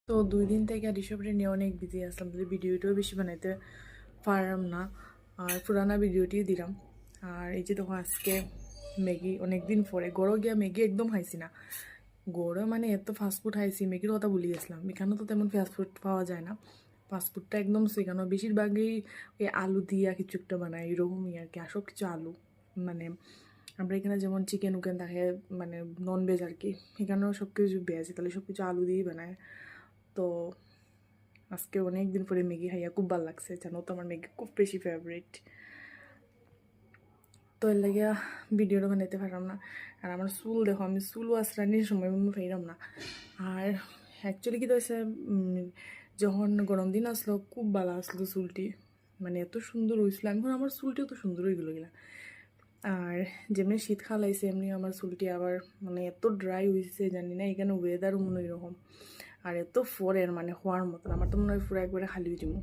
তো 2 দিন থেকে আর এসবের নিয়ে অনেক বিজি আসলাম, যদি ভিডিওটাও বেশি বানাইতে পারলাম না, আর পুরানা ভিডিওটি দিলাম। আর এই যে দেখো আজকে ম্যাগি অনেক দিন পরে গড়ো গিয়া ম্যাগি একদম খাইছি না। গড়ে মানে এত ফাস্টফুড খাইছি, ম্যাগির কথা ভুলে গেছিলাম। এখানে তো তেমন ফাস্টফুড পাওয়া যায় না, ফাস্টফুডটা একদম শেখানো বেশিরভাগই ওই আলু দিয়া কিছু একটা বানায়, এরকমই আর কি। আর সব কিছু আলু, মানে আমরা এখানে যেমন চিকেন উকেন থাকে, মানে নন ভেজ আর কি, এখানেও সব কিছু ভেজ, তাহলে সব কিছু আলু দিয়েই বানায়। তো আজকে অনেক দিন পরে ম্যাগি খাইয়া খুব ভালো লাগছে, জানো তো আমার ম্যাগি খুব বেশি ফেভারিট। তো এর লাগিয়া ভিডিওটা বানাইতে পারলাম না। আর আমার চুল দেখো, আমি চুলও আসরানির সময় আমি পাইলাম না। আর অ্যাকচুয়ালি কী হয়েছে, যখন গরম দিন আসলো খুব ভালো আসলো চুলটি, মানে এত সুন্দর হয়েছিল। এখন আমার চুলটিও তো সুন্দর হয়ে গেলো গেলা। আর যেমনি শীতকাল আইছে এমনি আমার চুলটি আবার মানে এত ড্রাই হয়েছে, জানি না এখানে ওয়েদারও মনে এরকম। আর এত ফরের মানে হওয়ার মতন, আমার তো মনে হয় পুরো একবারে খালি হয়ে যাবো।